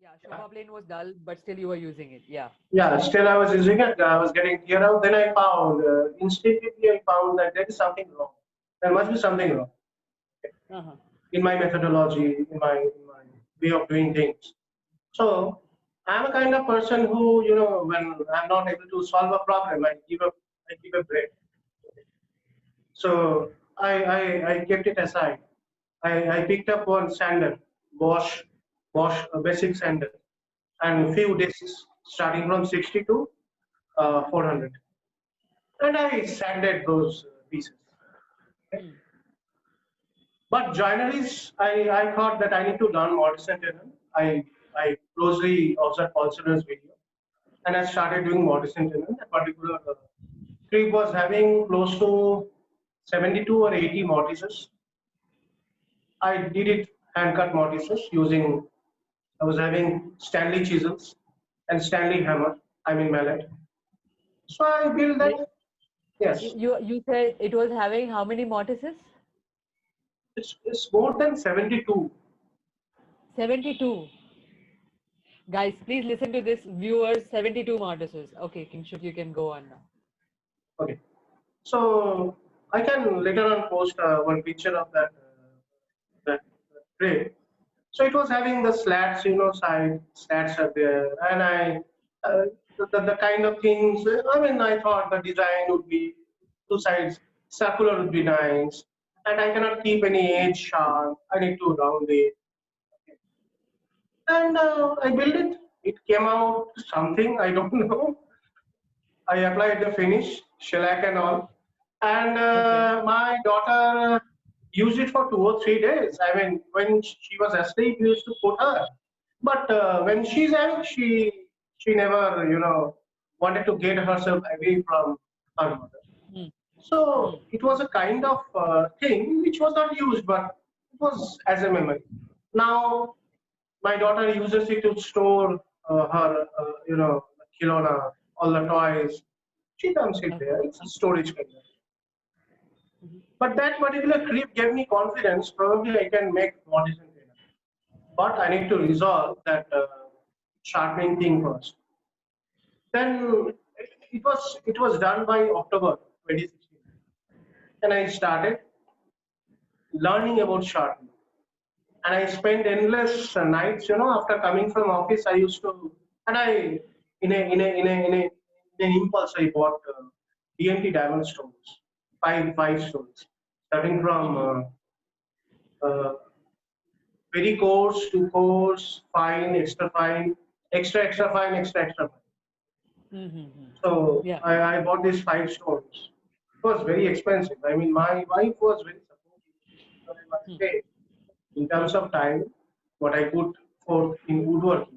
Yeah, Shobha plane was dull, but still you were using it. Yeah. Yeah, still I was using it. I was getting clear out. Then I found, instinctively, I found that there is something wrong. There must be something wrong Uh-huh. in my methodology, in my way of doing things. So I'm a kind of person who, when I'm not able to solve a problem, I give a break. So I kept it aside. I picked up one sandal, Bosch, Bosch basic sandal, and few discs starting from 60 to 400. And I sanded those pieces. Okay. Hmm. But joineries, I thought that I need to learn mortise and tenon. I closely observed Paul Silver's video and I started doing mortise and tenon. That particular trip was having close to 72 or 80 mortises. I did it hand cut mortises using, I was having Stanley chisels and Stanley hammer, I mean mallet. So I built Like that. Yes, you said it was having how many mortises? it's more than 72. 72. Guys, please listen to this. Viewers, 72 mortises. Okay, Kingshuk, you can go on now. Okay. So I can later on post one picture of that tray. So it was having the slats, side slats are there, and the kind of things. I mean, I thought the design would be two sides circular would be nice, and I cannot keep any edge sharp. I need to round it, and I built it. It came out something I don't know. I applied the finish, shellac and all, and Okay. my daughter used it for 2 or 3 days. I mean, when she was asleep, we used to put her, but when she's out, she never, wanted to get herself away from her mother. Hmm. Hmm. So it was a kind of thing which was not used, but it was as a memory. Now my daughter uses it to store her, Kilona, all the toys. She dumps it Okay. there. It's a storage container. Mhm. But that particular trip gave me confidence. Probably I can make what is in there. But I need to resolve that sharpening thing first. Then it was done by October 2016, and I started learning about sharpening. And I spent endless nights. After coming from office, I used to, and I in an impulse, I bought DMT diamond stones, five stones, starting from Mhm. uh, very coarse to coarse, fine, extra fine, extra fine, extra fine. Mhm. So Yeah. I bought these 5 stones. It was very expensive. I mean, my wife was very supportive. So I must Hmm. say, in terms Hmm. of time, what I put forth in woodworking,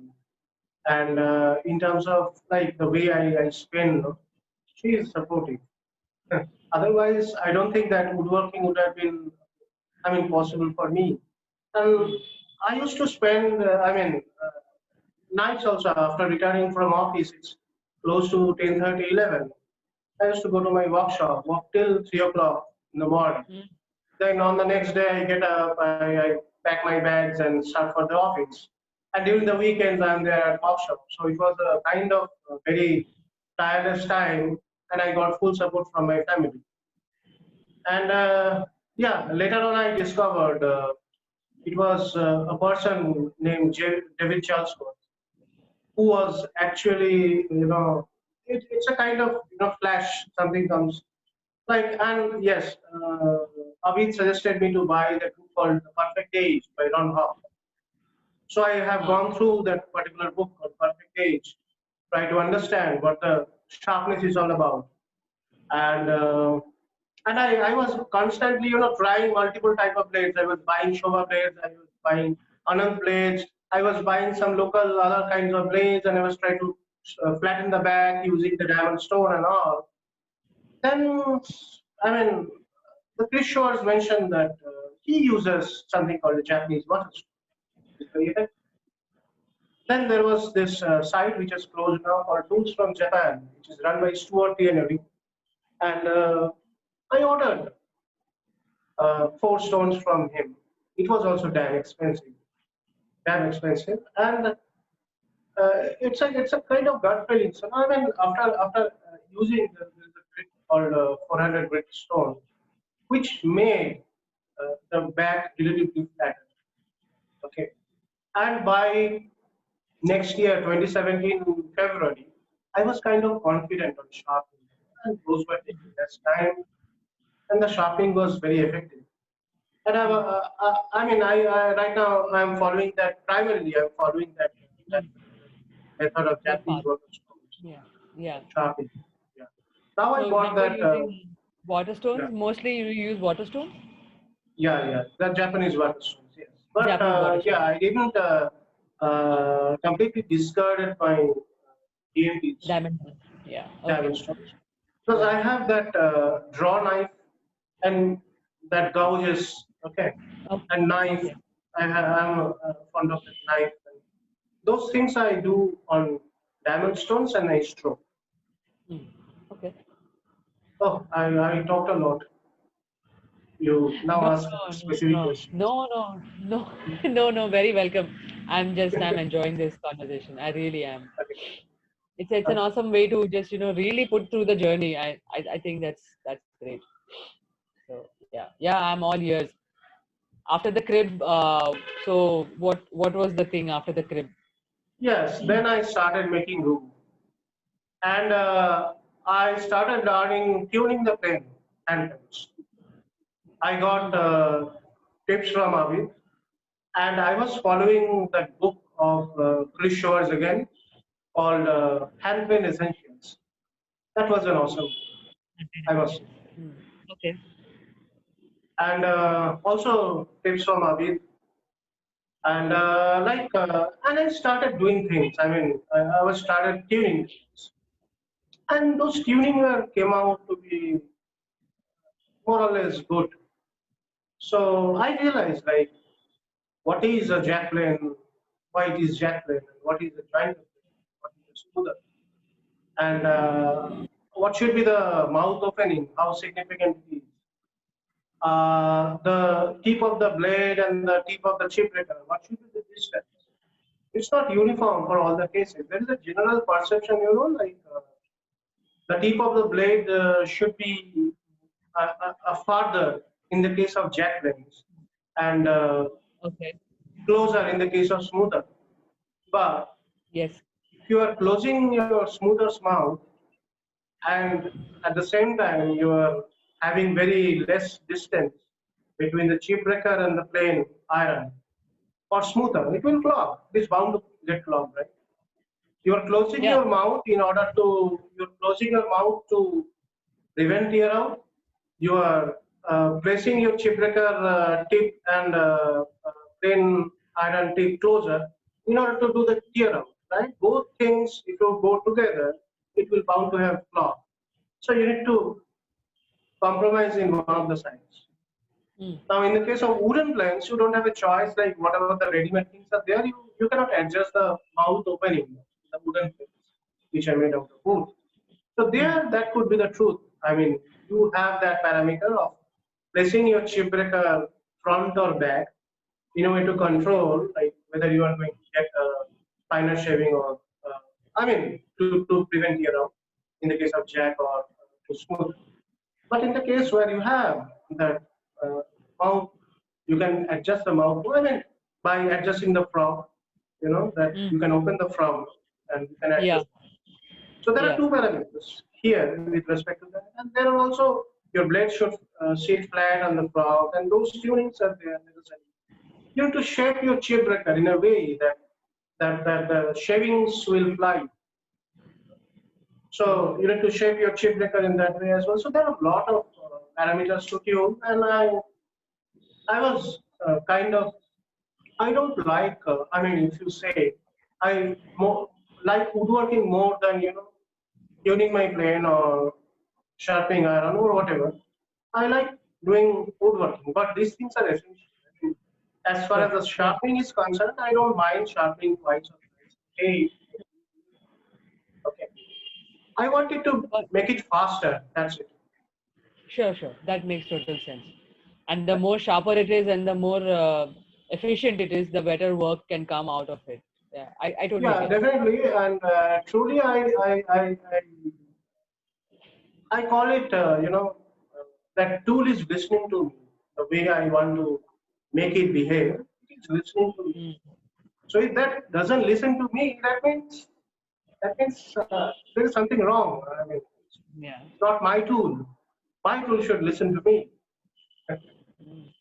and in terms of like the way I spend, she is supportive. Otherwise, I don't think that woodworking would have been, I mean, possible for me. Hmm. And I used to spend, nights also after returning from office. It's close to 10:30, 11. I used to go to my workshop, work till 3 o'clock in the morning. Hmm. Then on the next day, I get up, I pack my bags and start for the office. And during the weekends, I'm there at workshop. So it was a kind of very tireless time, and I got full support from my family. And yeah, later on, I discovered it was a person named David Charlesworth who was actually, it's a kind of, flash, something comes. Like, and yes, Abid suggested me to buy the book called The Perfect Age by Ron Hoff. So I have Ah. gone through that particular book called Perfect Age, try to understand what the sharpness is all about. And I was constantly, trying multiple type of blades. I was buying Shova blades, I was buying Anand blades, I was buying some local other kinds of blades, and I was trying to flatten the back using the diamond stone and all. Then, I mean, the Chris Shores mentioned that he uses something called a Japanese water stone. It's very effective. Then there was this site which is closed now called Tools from Japan, which is run by Stuart Tierney. And I ordered 4 stones from him. It was also damn expensive, and it's a kind of gut feeling. So I mean, after using the grit called 400 grit stone, which made the back relatively flatter. Okay, and by next year, 2017 February, I was kind of confident on sharpening, and those were taking less time, and the sharpening was very effective. And I mean, I right now I'm following that primarily. I'm following that Mm. method of That Japanese part. water stones, Yeah. Yeah. sharpening. Yeah. Now I So now bought you're that. using water Yeah, stones. Mostly you use water stones? yeah, the Japanese water stones. Yes, but Japanese water yeah, stones. I didn't completely discarded my DMTs, Diamond. Yeah. Okay. diamond stones, because Yeah. I have that draw knife and that gouges. Okay, Okay. and knife. Okay. I'm fond of that knife. And those things I do on diamond stones and I stroke. Mm. Okay. Oh, I talked a lot. You now No, ask no, specific no, questions. no, no, no, no, no, no. Very welcome. I'm enjoying this conversation. I really am. Okay. It's an Okay. awesome way to just really put through the journey. I think that's great. So yeah, I'm all ears. After the crib, so what was the thing after the crib? Yes, then I started making room, and I started learning tuning the pen handpens. I got tips from Avid, and I was following that book of Chris Shores again called Handpen Essentials. That was an awesome book, I must say. Hmm. Okay. And also tips from Avid, and and I started doing things. I mean, I was started tuning things, and those tuning came out to be more or less good. So I realized like what is a jack plane, why it is jack plane, and what is a joint plane, what is a smoother, and what should be the mouth opening, how significant it is. The tip of the blade and the tip of the chip breaker, what should be the distance? It's not uniform for all the cases. There is a general perception, like the tip of the blade should be farther in the case of jack planes and Okay. closer in the case of smoother. But Yes. if you are closing your smoothers mouth and at the same time you are having very less distance between the chip breaker and the plane iron or smoother, it will clog. It is bound to get clogged, right? You're closing Yeah. your mouth in order to you're closing your mouth to prevent tear out. You are placing your chip breaker tip and plain iron tip closer in order to do the tear out, right? Both things, if you go together, it will bound to have flaw. So you need to compromise in one of the sides. Hmm. Now, in the case of wooden planes, you don't have a choice. Like whatever the ready-made things are there, you cannot adjust the mouth opening, the wooden planes, which are made out of wood. So Hmm. there, that could be the truth. I mean, you have that parameter of placing your chip breaker front or back in a way to control, like whether you are going to get finer shaving or, I mean, to prevent tear out in the case of jack or to smooth. But in the case where you have that uh, mouth, you can adjust the mouth. I mean, by adjusting the frog, that Hmm. you can open the frog and you can Yeah. adjust. So there are Yeah. two parameters here with respect to that, and there are also your blade should sit flat on the frog, and those tunings are there necessary. You have to shape your chip breaker in a way that the shavings will fly. So you need to shape your chip breaker in that way as well. So there are a lot of parameters to tune, and I was kind of I don't like. I mean, if you say I more like woodworking more than tuning my plane or sharpening iron or whatever. I like doing woodworking, but these things are essential. I mean, as far Sure. as the Sure. sharpening is concerned, I don't mind sharpening twice or thrice. Hey, okay. I wanted to But make it faster. That's it. sure. Sure. That makes total sense. And the more sharper it is, and the more efficient it is, the better work can come out of it. Yeah, I totally Yeah, get it. definitely. And truly, I call it, that tool is listening to me. The way I want to make it behave, it is listening to me. Mm, So if that doesn't listen to me, that means there is something wrong. I mean, yeah. it's not my tool. My tool should listen to me. Mm.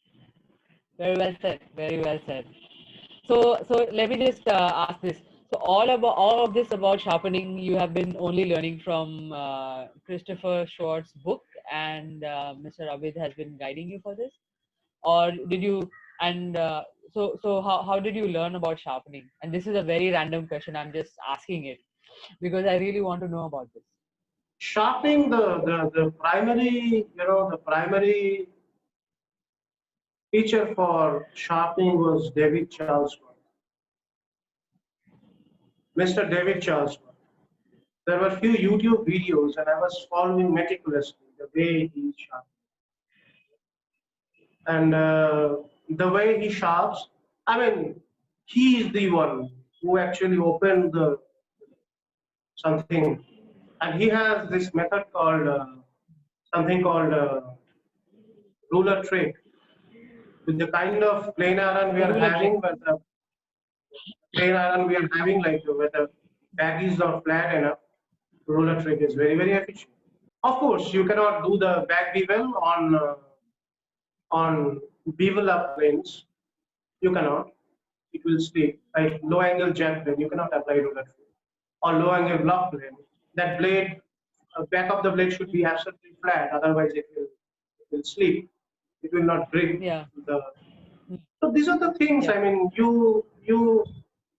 Very well said. Very well said. So let me just ask this. So all of this about sharpening, you have been only learning from Christopher Schwartz's book, and Mr. Abid has been guiding you for this, or did you? And so how did you learn about sharpening? And this is a very random question. I'm just asking it because I really want to know about this. Sharpening the primary, the primary teacher for sharpening was David Charlesworth, Mr. David Charlesworth. There were few YouTube videos, and I was following meticulously the way he sharpened. And the way he sharps, I mean, he is the one who actually opened the something, and he has this method called something called ruler trick with the kind of plain iron we The are ruler trick. having, but the plain iron we are having, like where the bag is not flat enough, ruler trick is very efficient. Of course, you cannot do the bag bevel on bevel up planes. You cannot. It will slip. Like low angle jack plane, you cannot apply ruler trick. Or low angle block plane. That blade, back of the blade should be absolutely flat. Otherwise, it will slip. It will not grip Yeah. the. Mm, So these are the things. yeah. I mean, you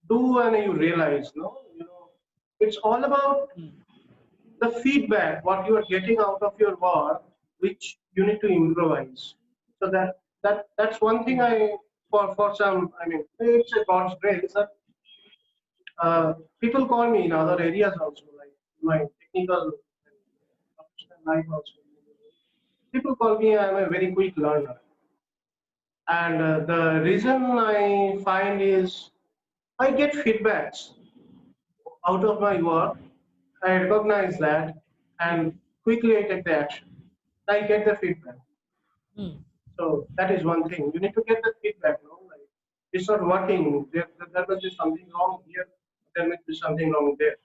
do and you realize, no, it's all about Mm, the feedback what you are getting out of your work, which you need to improvise. So that's one thing mm, I for some, I mean, it's a God's grace that uh, people call me in other areas also, like my technical and professional life also. People call me I'm a very quick learner, and the reason I find is I get feedbacks out of my work. I recognize that, and quickly I take the action. I get the feedback. mm, So that is one thing. You need to get the feedback. No? Like, it's not working. There must be something wrong here. There must be something wrong there.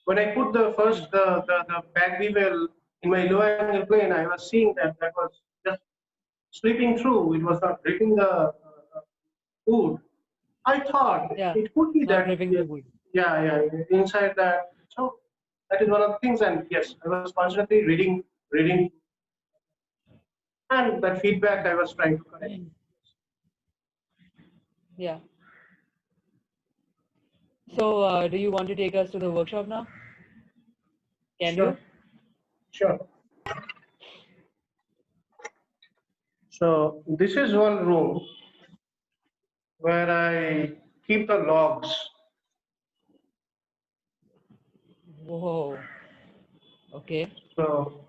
When I put the mm. first the back bevel in my low angle plane, I was seeing that was just slipping through. It was not gripping the wood. I thought Yeah. it could be Not that. ripping the wood. Yeah, inside that. So that is one of the things. And yes, I was constantly reading, and that feedback I was trying to correct. Mm, yeah. So, do you want to take us to the workshop now? Can Sure, you? sure. So this is one room where I keep the logs. Whoa. Okay. So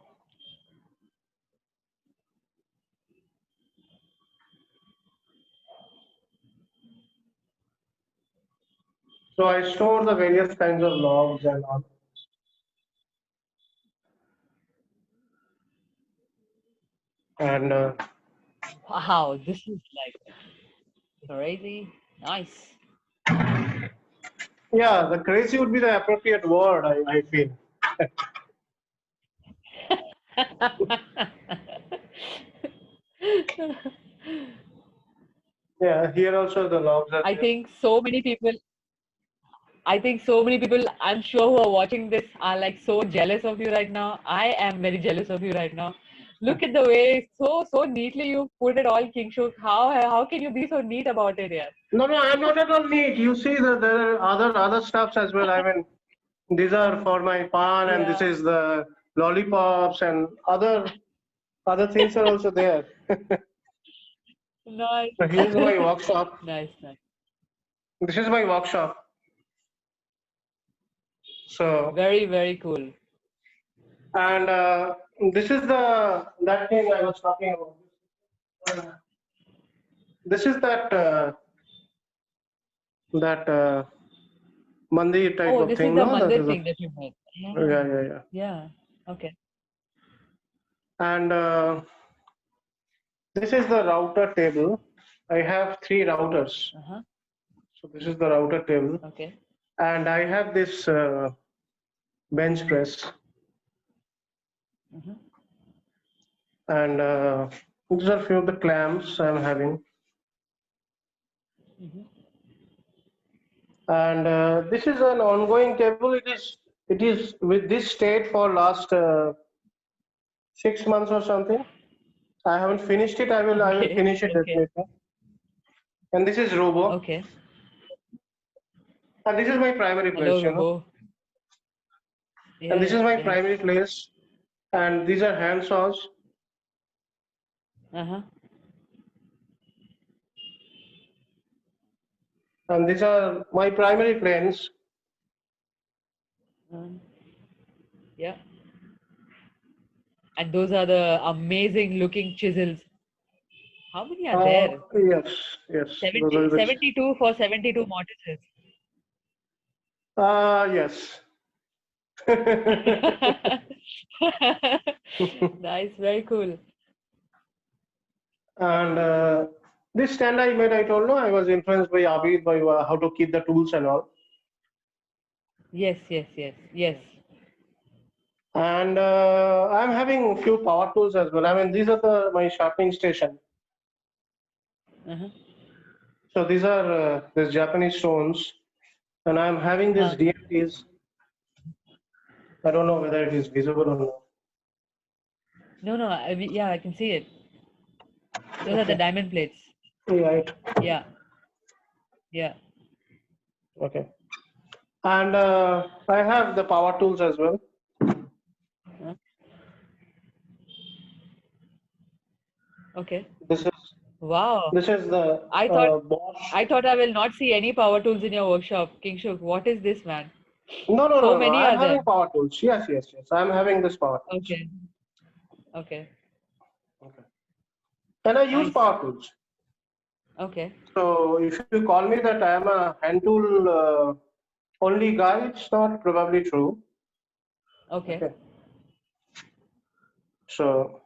so I store the various kinds of logs and all. And Wow, this is like crazy. Nice. yeah, the crazy would be the appropriate word, I feel. Yeah, here also the logs are I there. think so many people, I think so many people, I'm sure who are watching this are like so jealous of you right now. I am very jealous of you right now. Look at the way so neatly you put it all, Kingshuk. How can you be so neat about it here? No, I'm not at all neat. You see that there are other stuffs as well. I mean, these are for my pan, and this Yeah. is the lollipops, and other things are also there. Nice. So here's my workshop. Nice, nice. This is my workshop. So Very cool. and this is the that thing I was talking about. Uh, this is that that mandir type Oh, of this is thing, the no? That mandir is thing that you made. yeah. Yeah. Okay. And this is the router table. I have three routers. Uh-huh. So this is the router table, Okay. and I have this bench press, Mm-hmm. and these are few of the clamps I'm having. Mm-hmm. And this is an ongoing table. It is with this state for last 6 months or something. I haven't finished it. I will Okay. finish it Okay. definitely. And this is Robo. Okay. And this is my primary Hello, place, Robo. And Yeah, this is yeah, my yeah. primary place. And these are hand saws. Uh-huh. And these are my primary planes. Um, yeah. And those are the amazing looking chisels. How many are there? Yes. Those are 70, the 72 for 72 mortises. yes. Nice, very cool. And this stand I made, I told no, I was influenced by Abid by how to keep the tools and all. Yes, yes, yes, yes. And I'm having a few power tools as well. I mean, these are my sharpening station. Uh-huh. So these are these Japanese stones, and I'm having this Huh. DMTs. I don't know whether it is visible or not. No, no, yeah, I can see it. Those are the Okay. diamond plates. Right. Yeah, yeah. Okay. And I have the power tools as well. Huh? Okay. This is Wow. this is the I thought Bosch. I thought I will not see any power tools in your workshop, King Shuk. What is this, man? So No. many I'm are there. having power tools. Yes. I'm having this power tools. Okay. Okay. Okay. And I use Nice. power tools. Okay. So if you call me that I am a hand tool only guy, it's not probably true. Okay. Okay. So,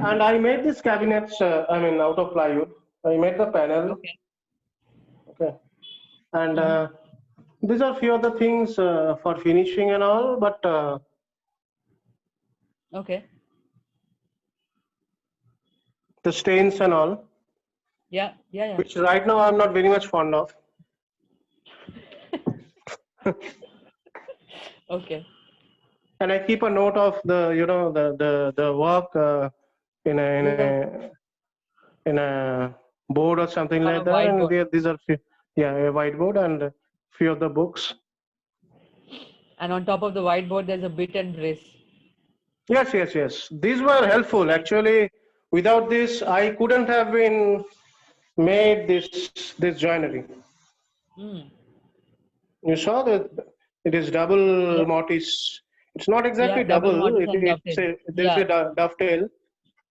and I made these cabinets, I mean, out of plywood. I made the panel. Okay. Okay. And Mm-hmm. these are few of the things for finishing and all, but Okay. the stains and all, Yeah. Yeah. Yeah. which right now I'm not very much fond of. Okay. And I keep a note of the work in a in Yeah. a in a board or something On like a that, and whiteboard. these are few, yeah, a whiteboard and few of the books. And on top of the whiteboard, there's a bit and brace. Yes. These were helpful actually. Without this, I couldn't have been made this joinery. Mm. You saw that it is Yeah. double mortise. It's not Yeah. exactly Double double. mortise and dovetail. There's Yeah. a dovetail,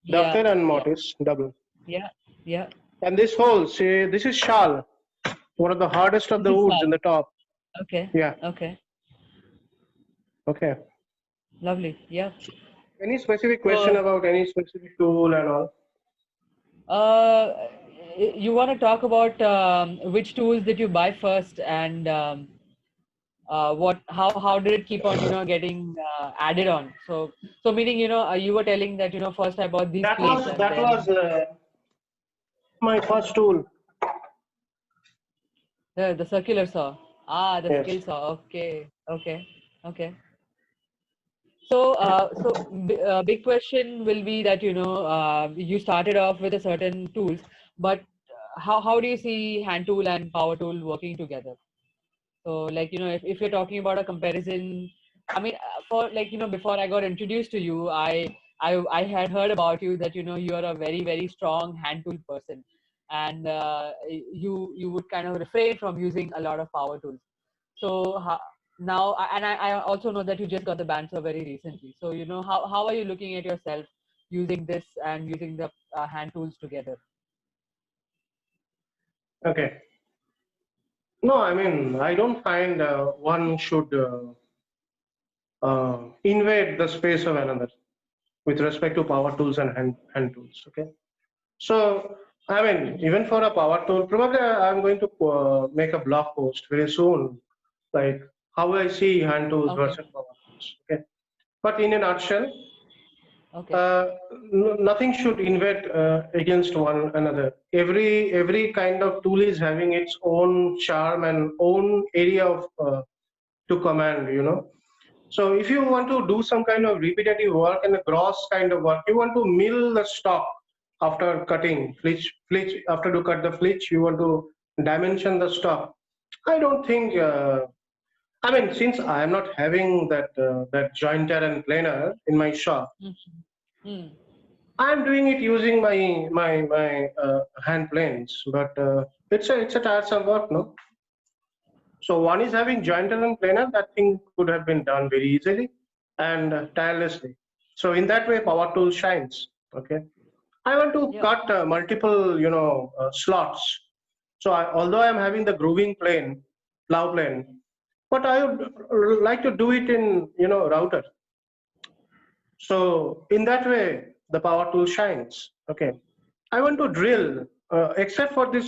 Yeah. and Yeah. mortise double. Yeah. Yeah. And this whole, see, this is shal, one of the hardest of This the is woods Sal. in the top. Okay. Yeah. Okay. Okay. Lovely. Yeah. Any specific question So, about any specific tool and all? you want to talk about which tools did you buy first, and how did it keep on getting added on? So meaning you were telling that first I bought these That plates, was and that then was my first tool. the circular saw. The Yes. skill saw. Okay. Okay. Okay. So, big question will be that you started off with a certain tools, but how do you see hand tool and power tool working together? So, like if you're talking about a comparison, I mean, for like before I got introduced to you, I had heard about you that you are a very strong hand tool person, and you would kind of refrain from using a lot of power tools. So now, and I also know that you just got the bandsaw very recently. So how are you looking at yourself using this and using the hand tools together? Okay. No, I mean, I don't find one should invade the space of another with respect to power tools and hand tools. Okay. So, I mean, Mhm. even for a power tool, probably I'm going to make a blog post very soon, like how I see hand tools Okay. versus power tools. Okay. But in a nutshell, Okay. nothing should invade against one another. Every kind of tool is having its own charm and own area of to command. So if you want to do some kind of repetitive work and a gross kind of work, you want to mill the stock after cutting flitch after to cut the flitch, you want to dimension the stock. I don't think. I mean, since I am not having that jointer and planer in my shop, Mhm. Mm. I'm doing it using my hand planes. But it's a tiresome work, no? So one is having jointer and planer. That thing could have been done very easily and tirelessly. So in that way, power tool shines. Okay. I want to Yeah. cut multiple, slots. So although I'm having the grooving plane, plow plane, but I would like to do it in, router. So in that way, the power tool shines. Okay. I want to drill, except for this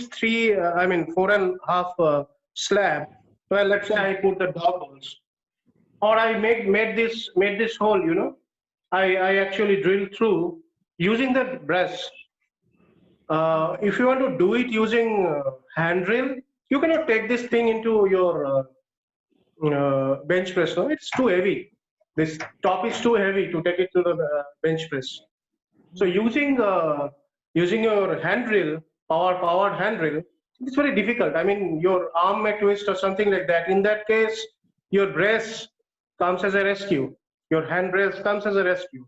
I mean, 4.5 slab. Well, let's say Mm. I put the dog holes, or I made this hole. I actually drill through using the brass. If you want to do it using hand drill, you cannot take this thing into your bench press. No, it's too heavy. This top is too heavy to take it to the bench press. So Mm. using your hand drill, powered hand drill, it's very difficult. I mean, your arm may twist or something like that. In that case, your brace comes as a rescue. Your hand brace comes as a rescue.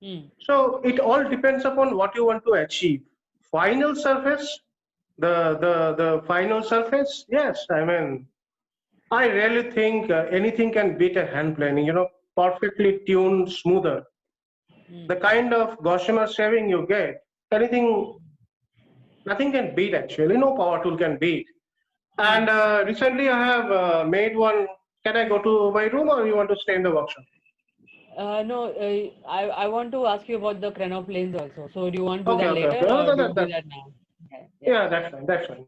Mm. So it all depends upon what you want to achieve. Final surface, the final surface. Yes, I mean, I really think anything can beat a hand planing. Perfectly tuned, smoother. Mm. The kind of Gossamer shaving you get, anything, nothing can beat actually. No power tool can beat. And Mm. recently I have made one. Can I go to my room or you want to stay in the workshop? No, I want to ask you about the chronoplanes also. So do you want to do Okay, that okay, later okay. Oh, or do you do that. that now? Okay. Yeah. Yeah, that's fine. That's fine.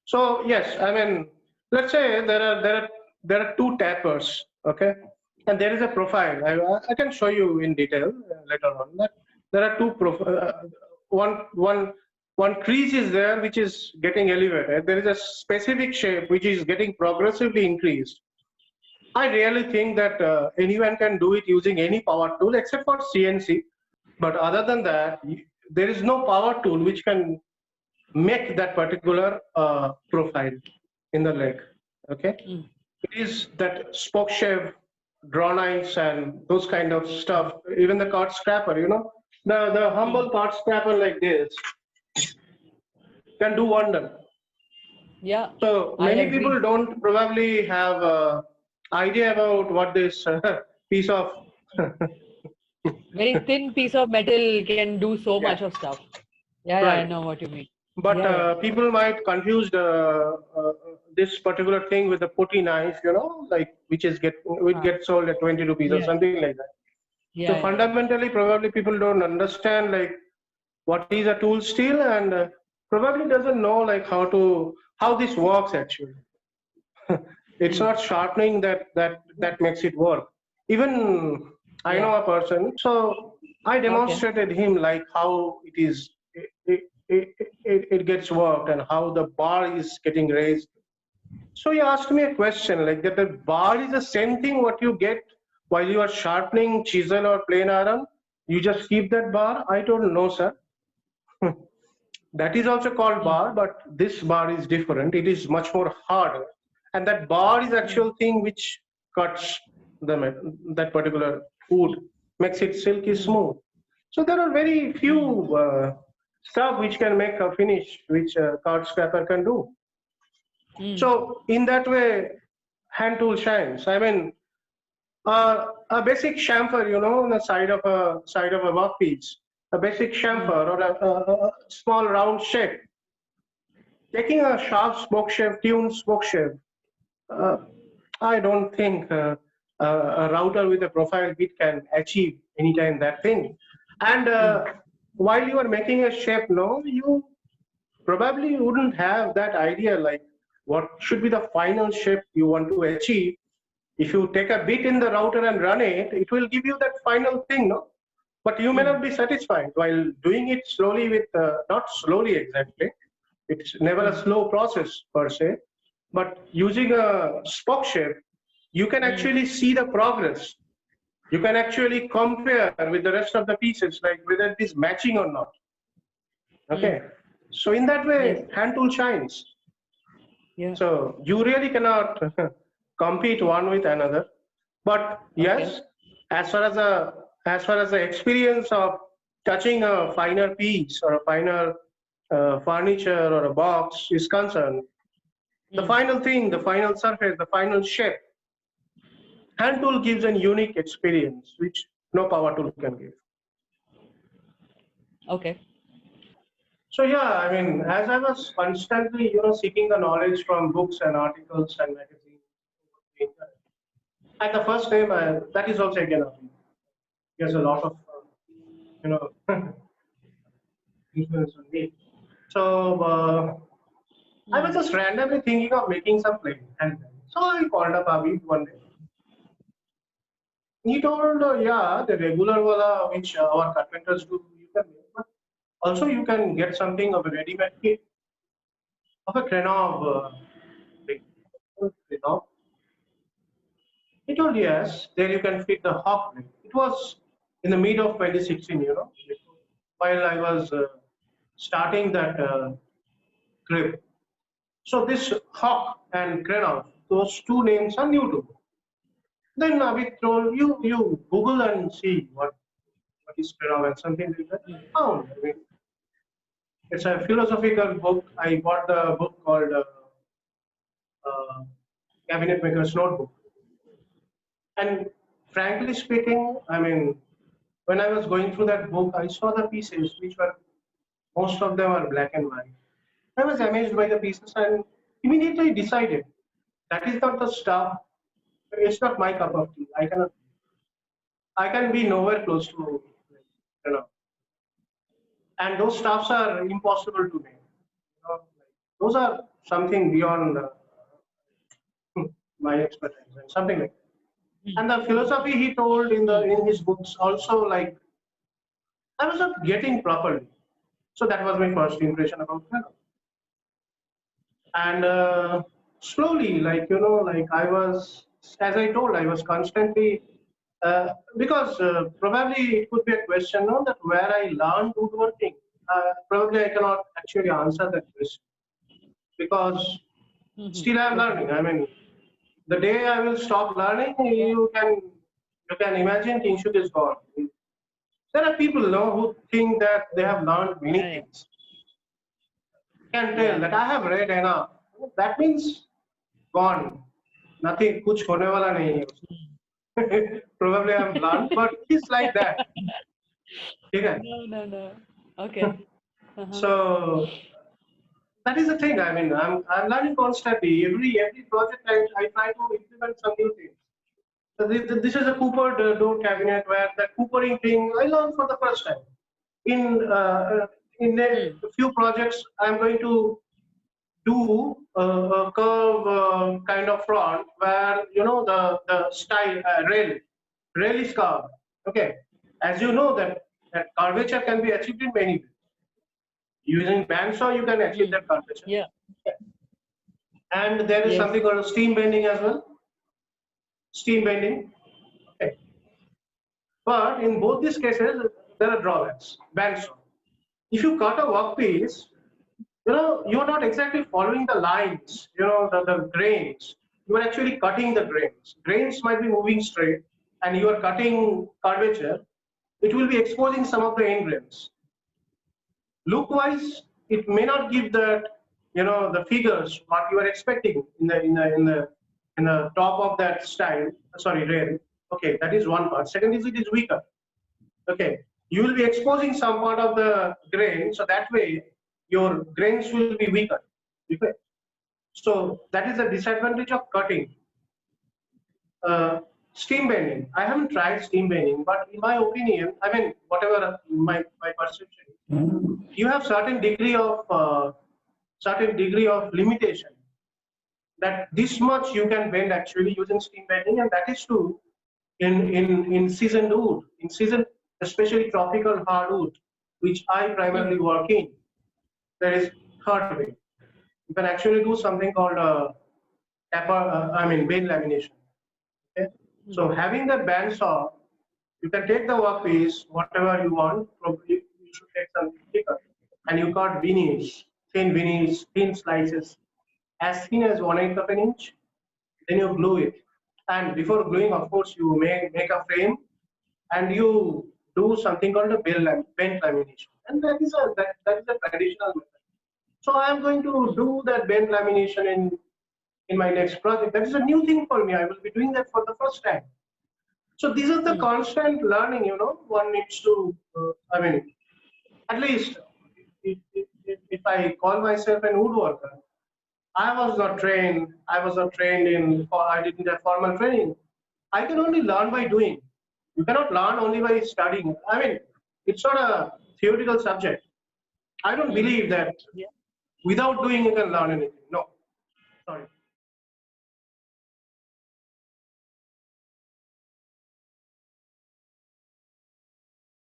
So yes, I mean, let's say there are two tappers, okay, and there is a profile. I can show you in detail later on. That there are two one crease is there which is getting elevated. There is a specific shape which is getting progressively increased. I really think that anyone can do it using any power tool except for CNC. But other than that, there is no power tool which can make that particular profile in the leg. Okay, Mm. it is that spoke shave, draw knives, and those kind of stuff. Even the card scraper, the Mm. humble card scraper like this can do wonder. Yeah, So I many people agree. don't probably have idea about what this piece of Very thin piece of metal can do so yeah, much of stuff. Yeah, yeah, I right. know what you mean. But Yeah, yeah. people might confuse this particular thing with the putty knife, like which Huh. gets sold at 20 rupees or Yeah, something like that. So yeah, yeah, fundamentally, probably people don't understand like what is a tool steel and probably doesn't know like how this works actually. yeah. It's Mm. not sharpening that makes it work. Even I Yeah. know a person, so I Okay. demonstrated him like how it gets worked and how the bar is getting raised. So he asked me a question like that the bar is the same thing what you get while you are sharpening chisel or plain iron. You just keep that bar. I told him, no, sir. That is also called Mm. bar, but this bar is different. It is much more harder, and that bar is Mm. actual thing which cuts that particular wood, makes it silky Mm. smooth. So there are very Mm. few stuff which can make a finish which a card scraper can do. Mm. So in that way, hand tool shines. I mean, a basic chamfer, on the side of a workpiece, a basic chamfer Mm. or a small round shape taking a sharp spoke shape, tuned spoke shape, uh, I don't think a router with a profile bit can achieve anytime that thing. And while you are making a shape, no, you probably wouldn't have that idea like what should be the final shape you want to achieve. If you take a bit in the router and run it, it will give you that final thing, no? But you may not be satisfied while doing it slowly with, not slowly exactly, it's never a slow process per se, but using a spoke shape, you can actually see the progress. You can actually compare with the rest of the pieces, like whether it is matching or not. Okay. So in that way, Yes. hand tool shines. Yeah. So you really cannot compete one with another. But yes, as far as the experience of touching a finer piece or a finer furniture or a box is concerned, the final thing, the final surface, the final shape, hand tool gives a unique experience which no power tool can give. Okay. So yeah, I mean, as I was constantly, seeking the knowledge from books and articles and magazines, and the first time, that is also again, there's a lot of, you know, influence on me. So I was just randomly thinking of making some plane, and so I called up Abid one day. He told, yeah, the regular wala which our carpenters do, you can make, but also you can get something of a ready-made kit of a Krenov. Krenov. He told, yes, there you can fit the hawk ring. It was in the mid of 2016, while I was starting that crib. So this hawk and Krenov, those two names are new to me. Then Abid told you Google and see what is Krenov and something like that. Found. I mean, it's a philosophical book. I bought the book called uh, Cabinet Maker's Notebook. And frankly speaking, I mean, when I was going through that book, I saw the pieces which were, most of them are black and white. I was amazed by the pieces and immediately decided that is not the stuff. It's not my cup of tea. I can be nowhere close to, you know, and those stuffs are impossible to make. Those are something beyond my expertise and something like that. And the philosophy he told in his books also, like, I was not getting properly. So that was my first impression about Krenov. And slowly, like I was, as I told, I was constantly, because probably it could be a question, no, that where I learned woodworking. Probably I cannot actually answer that question because still I'm learning. I mean, the day I will stop learning, you can imagine Kinshuk is gone. There are people who think that they have learned many things. Can tell that I have read enough. That means gone. Nothing, kuch hone wala nahi hai. Probably I have learned, but it's like that. Okay. No. Okay. So that is the thing. I mean, I'm learning constantly. Every project I try to implement some new things. So this is a Cooper door cabinet where the coopering thing I learned for the first time. In a few projects, I'm going to do a curve kind of front where the style rail is curved. Okay, as you know that curvature can be achieved in many ways. Using bandsaw, you can achieve that curvature. Yeah. And there is something called steam bending as well. Steam bending. Okay. But in both these cases, there are drawbacks. Bandsaw. If you cut a workpiece, you are not exactly following the lines, the grains. You are actually cutting the grains. Grains might be moving straight, and you are cutting curvature. It will be exposing some of the end grains. Look-wise, it may not give that, the figures what you are expecting in the top of that style. Sorry, rail. Okay, that is one part. Second is it is weaker. Okay, you will be exposing some part of the grain, so that way your grains will be weaker. defect. So that is the disadvantage of cutting. Steam bending. I haven't tried steam bending, but in my opinion, I mean, whatever my perception, you have certain degree of limitation that this much you can bend actually using steam bending, and that is true in seasoned wood, in seasoned, especially tropical hardwood, which I primarily work in. There is third way. You can actually do something called bend lamination. Okay? So having the bandsaw, you can take the workpiece, whatever you want. Probably you should take something thicker, and you cut veneers, thin slices, as thin as 1/8 of an inch. Then you glue it, and before gluing, of course, you make a frame, and you do something called a bend lamination, and that is a traditional method. So I am going to do that bend lamination in my next project. That is a new thing for me. I will be doing that for the first time. So these are the constant learning, one needs to, at least if I call myself an woodworker, I didn't have formal training. I can only learn by doing. You cannot learn only by studying. I mean, it's not a theoretical subject. I don't believe that without doing you can learn anything. No, sorry.